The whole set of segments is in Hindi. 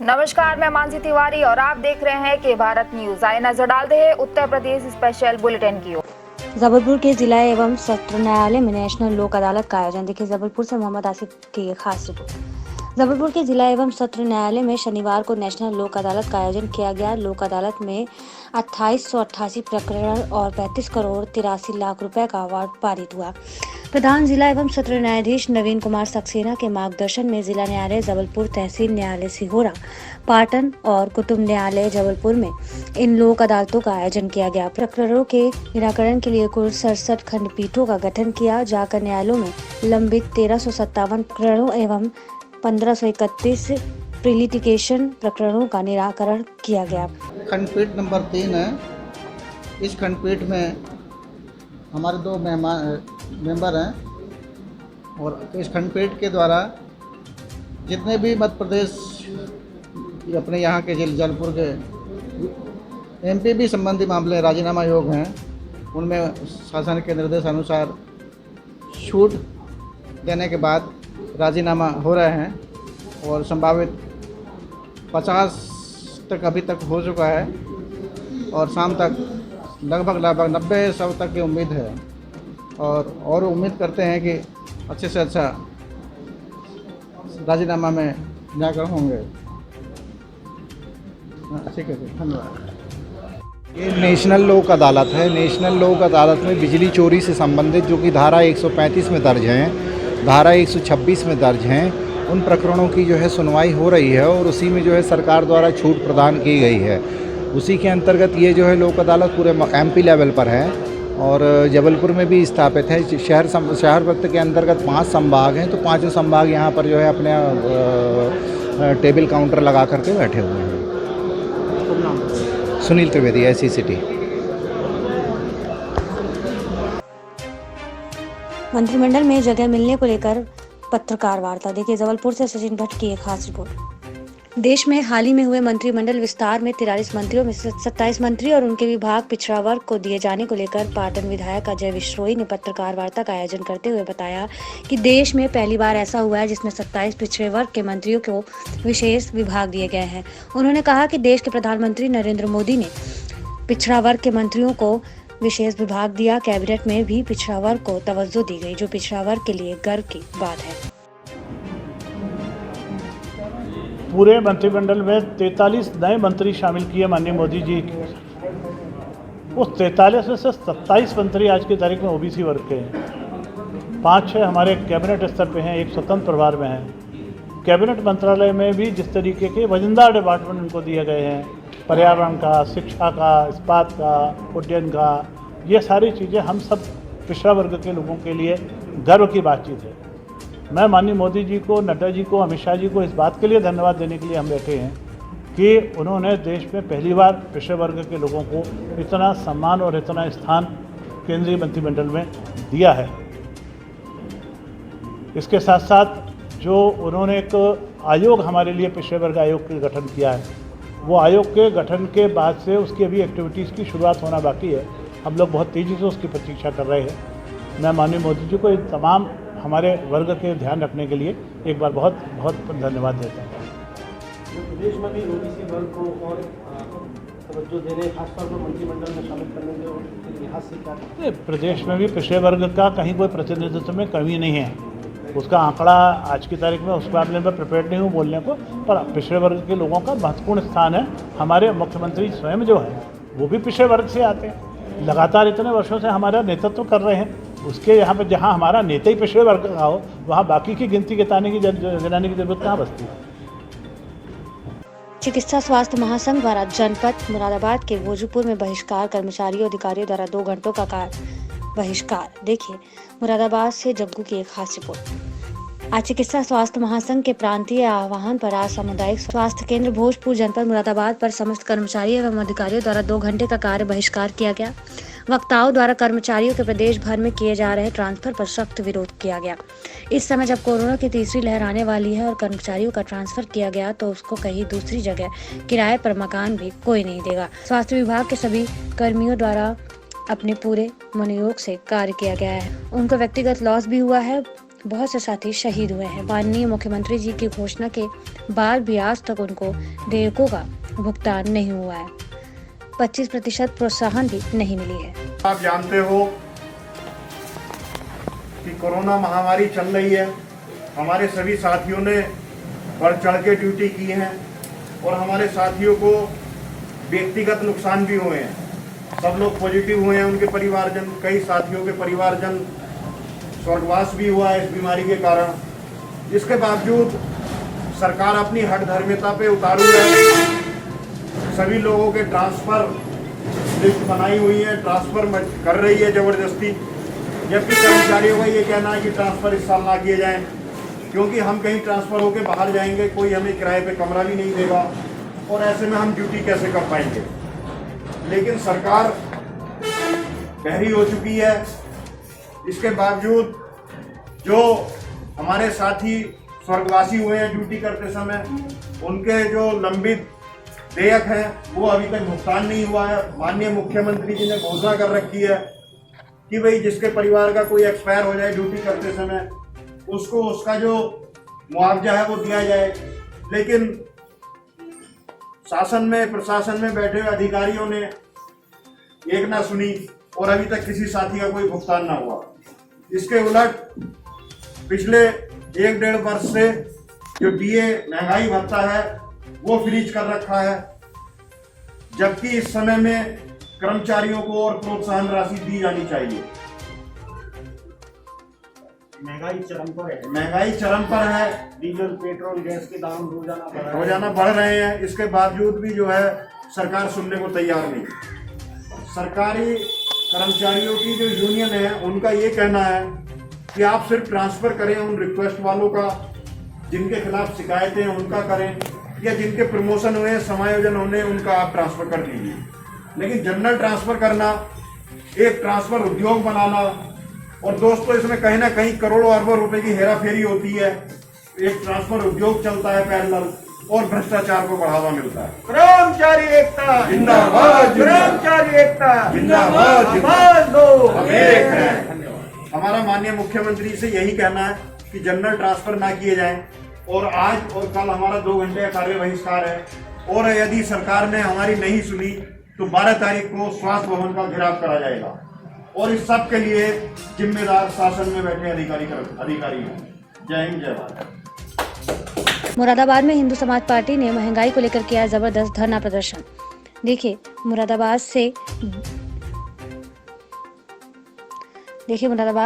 नमस्कार, मैं मानसी तिवारी और आप देख रहे हैं के भारत न्यूज। आइए नजर डालते हैं उत्तर प्रदेश स्पेशल बुलेटिन की ओर। जबलपुर के जिला एवं सत्र न्यायालय में नेशनल लोक अदालत का आयोजन। देखिए जबलपुर से मोहम्मद आसिफ की एक खास रिपोर्ट। जबलपुर के जिला एवं सत्र न्यायालय में शनिवार को नेशनल लोक अदालत का आयोजन किया गया। लोक अदालत में 2888 प्रकरण और 35 करोड़ 83 लाख रुपए का अवार्ड पारित हुआ। प्रधान जिला एवं सत्र न्यायाधीश नवीन कुमार सक्सेना के मार्गदर्शन में जिला न्यायालय जबलपुर, तहसील न्यायालय सिहोरा, पाटन और कुटुंब न्यायालय जबलपुर में इन लोक अदालतों का आयोजन किया गया। प्रकरणों के निराकरण के लिए कुल 67 खंडपीठों का गठन किया जाकर न्यायालयों में लंबित 1357 प्रकरणों एवं 1531 प्रीलिटिगेशन प्रकरणों का निराकरण किया गया। खंडपीठ नंबर 3 है। इस खंडपीठ में हमारे 2 मेंबर हैं और इस खंडपीठ के द्वारा जितने भी मध्य प्रदेश अपने यहाँ के जबलपुर के एमपीबी संबंधी मामले राजीनामा योग हैं, उनमें शासन के निर्देशानुसार छूट देने के बाद राजीनामा हो रहे हैं और संभावित 50 तक अभी तक हो चुका है और शाम तक लगभग 90-100 तक की उम्मीद है और उम्मीद करते हैं कि अच्छे से अच्छा राजीनामा में निराकरण होंगे। ठीक है, धन्यवाद। ये नेशनल लोक अदालत है। नेशनल लोक अदालत में बिजली चोरी से संबंधित जो कि धारा 135 में दर्ज हैं, धारा 126 में दर्ज हैं, उन प्रकरणों की जो है सुनवाई हो रही है और उसी में जो है सरकार द्वारा छूट प्रदान की गई है। उसी के अंतर्गत ये जो है लोक अदालत पूरे एमपी लेवल पर है और जबलपुर में भी स्थापित है। शहर वक्त के अंतर्गत 5 संभाग हैं, तो 5 संभाग यहाँ पर जो है अपने टेबल काउंटर लगा करके बैठे हुए हैं। सुनील त्रिवेदी, ऐसी सिटी। मंत्रिमंडल में जगह मिलने को लेकर पत्रकार वार्ता। देखिए जबलपुर से सचिन भट्ट की एक खास रिपोर्ट। देश में हाल ही में हुए मंत्रिमंडल विस्तार में 43 मंत्रियों में 27 मंत्री और उनके विभाग पिछड़ा वर्ग को दिए जाने को लेकर पाटन विधायक अजय विश्नोई ने पत्रकार वार्ता का आयोजन करते हुए बताया कि देश में पहली बार ऐसा हुआ है जिसमें 27 पिछड़े वर्ग के मंत्रियों को विशेष विभाग दिए गए हैं। उन्होंने कहा कि देश के प्रधानमंत्री नरेंद्र मोदी ने पिछड़ा वर्ग के मंत्रियों को विशेष विभाग दिया। कैबिनेट में भी पिछड़ा वर्ग को तवज्जो दी गई, जो पिछड़ा वर्ग के लिए गर्व की बात है। पूरे मंत्रिमंडल में 43 नए मंत्री शामिल किए माननीय मोदी जी। उस 43 में से 27 मंत्री आज की तारीख में ओबीसी वर्ग के हैं। 5-6 हमारे कैबिनेट स्तर पे हैं, एक स्वतंत्र प्रभार में है। कैबिनेट मंत्रालय में भी जिस तरीके के वजनदार डिपार्टमेंट उनको दिए गए हैं, पर्यावरण का, शिक्षा का, इस्पात का, उड्डयन का, ये सारी चीज़ें हम सब पिछड़ा वर्ग के लोगों के लिए गर्व की बातचीत है। मैं माननीय मोदी जी को, नड्डा जी को, अमित शाह जी को इस बात के लिए धन्यवाद देने के लिए हम बैठे हैं कि उन्होंने देश में पहली बार पिछड़े वर्ग के लोगों को इतना सम्मान और इतना स्थान केंद्रीय मंत्रिमंडल में दिया है। इसके साथ साथ जो उन्होंने एक आयोग हमारे लिए पिछड़े वर्ग आयोग का गठन किया है, वो आयोग के गठन के बाद से उसकी अभी एक्टिविटीज़ की शुरुआत होना बाकी है। हम लोग बहुत तेज़ी से उसकी प्रतीक्षा कर रहे हैं। मैं माननीय मोदी जी को इन तमाम हमारे वर्ग के ध्यान रखने के लिए एक बार बहुत बहुत धन्यवाद देता हूँ। प्रदेश में भी ओबीसी वर्ग को और तवज्जो देने, खासतौर पर मंत्रिमंडल में शामिल करने के लिहाज से क्या प्रदेश में भी पिछड़े वर्ग का कहीं कोई प्रतिनिधित्व में कमी नहीं है। उसका आंकड़ा आज की तारीख में उस मामले में प्रिपेयर नहीं हूँ बोलने को, पर पिछड़े वर्ग के लोगों का महत्वपूर्ण स्थान है। हमारे मुख्यमंत्री स्वयं जो है वो भी पिछड़े वर्ग से आते हैं, लगातार इतने वर्षों से हमारा नेतृत्व कर रहे हैं। उसके यहाँ पर जहाँ हमारा नेता ही पिछड़े वर्ग का हो, वहाँ बाकी की गिनती गिनाने की जरूरत कहाँ बचती है। चिकित्सा स्वास्थ्य महासंघ द्वारा जनपद मुरादाबाद के भोजपुर में बहिष्कार। कर्मचारियों अधिकारियों द्वारा 2 घंटों का बहिष्कार। देखिए मुरादाबाद से जग्गू की एक खास रिपोर्ट। आज चिकित्सा स्वास्थ्य महासंघ के प्रांतीय आह्वान पर आज सामुदायिक स्वास्थ्य केंद्र भोजपुर जनपद मुरादाबाद पर समस्त कर्मचारियों एवं अधिकारियों द्वारा 2 घंटे का कार्य बहिष्कार किया गया। वक्ताओं द्वारा कर्मचारियों के प्रदेश भर में किए जा रहे ट्रांसफर पर सख्त विरोध किया गया। इस समय जब कोरोना की तीसरी लहर आने वाली है और कर्मचारियों का ट्रांसफर किया गया तो उसको कहीं दूसरी जगह किराए पर मकान भी कोई नहीं देगा। स्वास्थ्य विभाग के सभी कर्मियों द्वारा अपने पूरे मनोयोग से कार्य किया गया है। उनको व्यक्तिगत लॉस भी हुआ है बहुत से साथी शहीद हुए हैं। माननीय मुख्यमंत्री जी की घोषणा के बाद भी आज तक उनको देयकों का भुगतान नहीं हुआ है। 25% प्रोत्साहन भी नहीं मिली है। आप जानते हो कि कोरोना महामारी चल रही है। हमारे सभी साथियों ने बढ़ चढ़ के ड्यूटी की है और हमारे साथियों को व्यक्तिगत नुकसान भी हुए हैं। सब लोग पॉजिटिव हुए हैं, उनके परिवारजन, कई साथियों के परिवारजन स्वर्गवास भी हुआ है इस बीमारी के कारण। इसके बावजूद सरकार अपनी हठधर्मिता पे उतारू है। सभी लोगों के ट्रांसफ़र लिस्ट बनाई हुई है, ट्रांसफ़र कर रही है ज़बरदस्ती, जबकि कर्मचारियों का ये कहना है कि ट्रांसफ़र इस साल ना किए जाएं, क्योंकि हम कहीं ट्रांसफ़र होकर बाहर जाएंगे, कोई हमें किराए पे कमरा भी नहीं देगा और ऐसे में हम ड्यूटी कैसे कर पाएंगे। लेकिन सरकार बहरी हो चुकी है। इसके बावजूद जो हमारे साथी स्वर्गवासी हुए हैं ड्यूटी करते समय, उनके जो लंबित देयक हैं वो अभी तक भुगतान नहीं हुआ है। माननीय मुख्यमंत्री जी ने घोषणा कर रखी है कि भाई जिसके परिवार का कोई एक्सपायर हो जाए ड्यूटी करते समय, उसको उसका जो मुआवजा है वो दिया जाए। लेकिन शासन में, प्रशासन में बैठे हुए अधिकारियों ने एक ना सुनी और अभी तक किसी साथी का कोई भुगतान ना हुआ। इसके उलट पिछले 1-1.5 वर्ष से जो डीए महंगाई भत्ता है वो फ्रीज कर रखा है, जबकि इस समय में कर्मचारियों को और प्रोत्साहन राशि दी जानी चाहिए। महंगाई चरम पर है। डीजल, पेट्रोल, गैस के दाम रोजाना बढ़ रहे हैं। इसके बावजूद भी जो है सरकार सुनने को तैयार नहीं। सरकारी कर्मचारियों की जो यूनियन है उनका ये कहना है कि आप सिर्फ ट्रांसफ़र करें उन रिक्वेस्ट वालों का जिनके खिलाफ शिकायतें हैं उनका करें, या जिनके प्रमोशन हुए, समायोजन होने, उनका आप ट्रांसफ़र कर दीजिए। लेकिन जनरल ट्रांसफ़र करना, एक ट्रांसफ़र उद्योग बनाना, और दोस्तों इसमें कहीं ना कहीं करोड़ों अरबों रुपए की हेरा फेरी होती है। एक ट्रांसफ़र उद्योग चलता है पैरेलल और भ्रष्टाचार को बढ़ावा मिलता है। कर्मचारी एकता जिंदाबाद, कर्मचारी एकता जिंदाबाद, हम एक हैं। हमारा माननीय मुख्यमंत्री से यही कहना है कि जनरल ट्रांसफ़र ना किए जाएं, और आज और कल हमारा 2 घंटे का कार्य बहिष्कार है। और यदि सरकार ने हमारी नहीं सुनी तो 12 तारीख को स्वास्थ्य भवन का घेराव करा जाएगा, और इस सब के लिए जिम्मेदार शासन में बैठे अधिकारी हैं। जय हिंद, जय भारत। मुरादाबाद में हिंदू समाज पार्टी ने महंगाई को लेकर किया जबरदस्त धरना प्रदर्शन। देखिए मुरादाबाद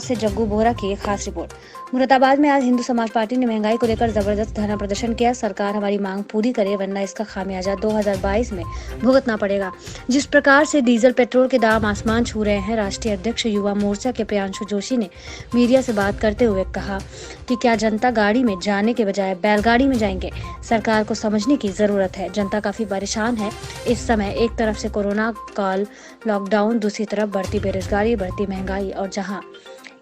से जग्गू बोहरा की एक खास रिपोर्ट। मुरादाबाद में आज हिंदू समाज पार्टी ने महंगाई को लेकर जबरदस्त धरना प्रदर्शन किया। सरकार हमारी मांग पूरी करे वरना इसका खामियाजा 2022 में भुगतना पड़ेगा। जिस प्रकार से डीजल, पेट्रोल के दाम आसमान छू रहे हैं, राष्ट्रीय अध्यक्ष युवा मोर्चा के प्रियांशु जोशी ने मीडिया से बात करते हुए कहा कि क्या जनता गाड़ी में जाने के बजाय बैलगाड़ी में जाएंगे? सरकार को समझने की जरूरत है। जनता काफी परेशान है इस समय। एक तरफ से कोरोना काल, लॉकडाउन, दूसरी तरफ बढ़ती बेरोजगारी, बढ़ती महंगाई और जहां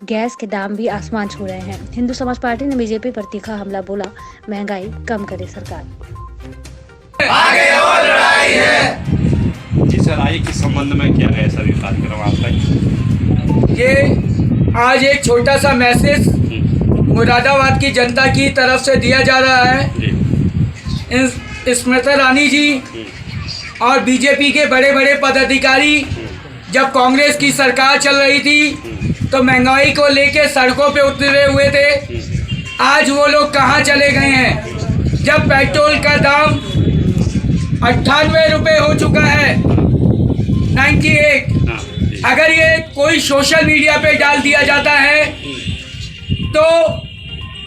गैस के दाम भी आसमान छू रहे हैं। हिंदू समाज पार्टी ने बीजेपी पर तीखा हमला बोला, महंगाई कम करे सरकार। आगे और लड़ाई है। जी सर, आइए किस संबंध में क्या है सर ये कार्यक्रम आपका? ये आज एक छोटा सा मैसेज मुरादाबाद की जनता की तरफ से दिया जा रहा है। स्मृति ईरानी जी और बीजेपी के बड़े बड़े पदाधिकारी जब कांग्रेस की सरकार चल रही थी तो महंगाई को लेके सड़कों पे उतरे हुए थे। आज वो लोग कहाँ चले गए हैं जब पेट्रोल का दाम 98 रुपये हो चुका है, 98। अगर ये कोई सोशल मीडिया पे डाल दिया जाता है तो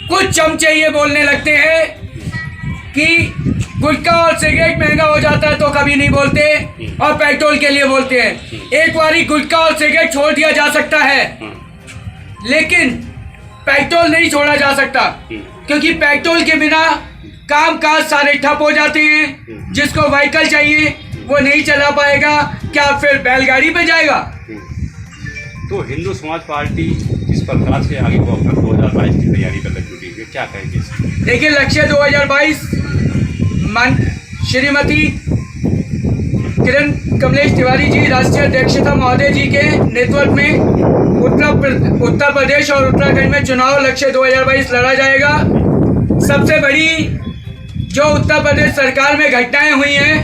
कुछ चमचे ये बोलने लगते हैं कि गुटखा और सिगरेट महंगा हो जाता है तो कभी नहीं बोलते और पेट्रोल के लिए बोलते हैं। एक बारी गुटखा और सिगरेट छोड़ दिया जा सकता है लेकिन पेट्रोल नहीं छोड़ा जा सकता, क्योंकि पेट्रोल के बिना काम काज सारे ठप हो जाते हैं। जिसको व्हीकल चाहिए वो नहीं चला पाएगा, क्या फिर बैलगाड़ी पे जाएगा? तो हिंदू समाज पार्टी इस प्रकार से आगे को अपना 2022 की तैयारी कर जुटी है, क्या कहेंगे? देखिए, लक्ष्य 2022 श्रीमती किरण कमलेश तिवारी जी राष्ट्रीय अध्यक्षता महोदय जी के नेतृत्व में उत्तर प्रदेश और उत्तराखंड में चुनाव लक्ष्य 2022 लड़ा जाएगा। सबसे बड़ी जो उत्तर प्रदेश सरकार में घटनाएं हुई हैं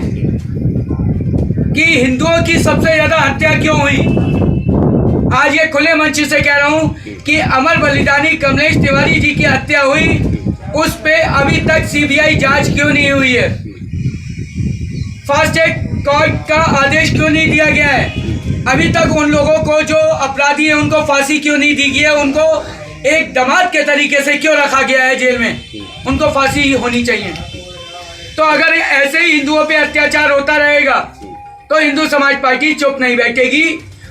कि हिंदुओं की सबसे ज्यादा हत्या क्यों हुई, आज ये खुले मंच से कह रहा हूं कि अमर बलिदानी कमलेश तिवारी जी की हत्या हुई, उस पे अभी तक सीबीआई जांच क्यों नहीं हुई है? फास्ट ट्रैक कोर्ट का आदेश क्यों नहीं दिया गया है? अभी तक उन लोगों को जो अपराधी है उनको फांसी क्यों नहीं दी गई है? उनको एक दमाद के तरीके से क्यों रखा गया है जेल में? उनको फांसी होनी चाहिए। तो अगर ऐसे ही हिंदुओं पे अत्याचार होता रहेगा तो हिंदू समाज पार्टी चुप नहीं बैठेगी।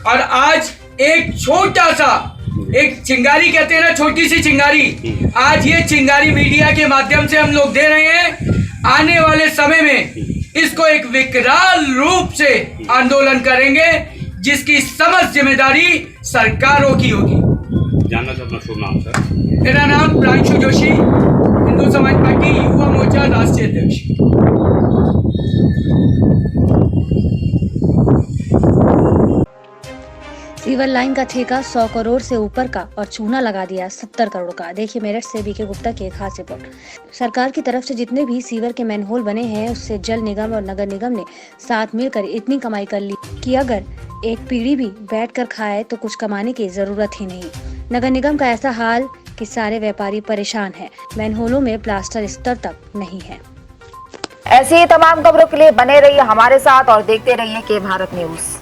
और आज एक छोटा सा एक चिंगारी कहते हैं ना, छोटी सी चिंगारी, आज ये चिंगारी मीडिया के माध्यम से हम लोग दे रहे हैं। आने वाले समय में इसको एक विकराल रूप से आंदोलन करेंगे जिसकी समस्त जिम्मेदारी सरकारों की होगी। जानना चाहता हूँ शुभ नाम सर। मेरा नाम प्रांशु जोशी, हिंदू समाज पार्टी युवा मोर्चा राष्ट्रीय अध्यक्ष। सीवर लाइन का ठेका 100 करोड़ से ऊपर का और चूना लगा दिया 70 करोड़ का। देखिए मेरठ से बीके गुप्ता की एक खास रिपोर्ट। सरकार की तरफ से जितने भी सीवर के मैनहोल बने हैं उससे जल निगम और नगर निगम ने साथ मिलकर इतनी कमाई कर ली कि अगर एक पीढ़ी भी बैठकर खाए तो कुछ कमाने की जरूरत ही नहीं। नगर निगम का ऐसा हाल कि सारे व्यापारी परेशान हैं। मैनहोलों में प्लास्टर स्तर तक नहीं है। ऐसी ही तमाम खबरों के लिए बने रहिए हमारे साथ और देखते रहिए के भारत न्यूज।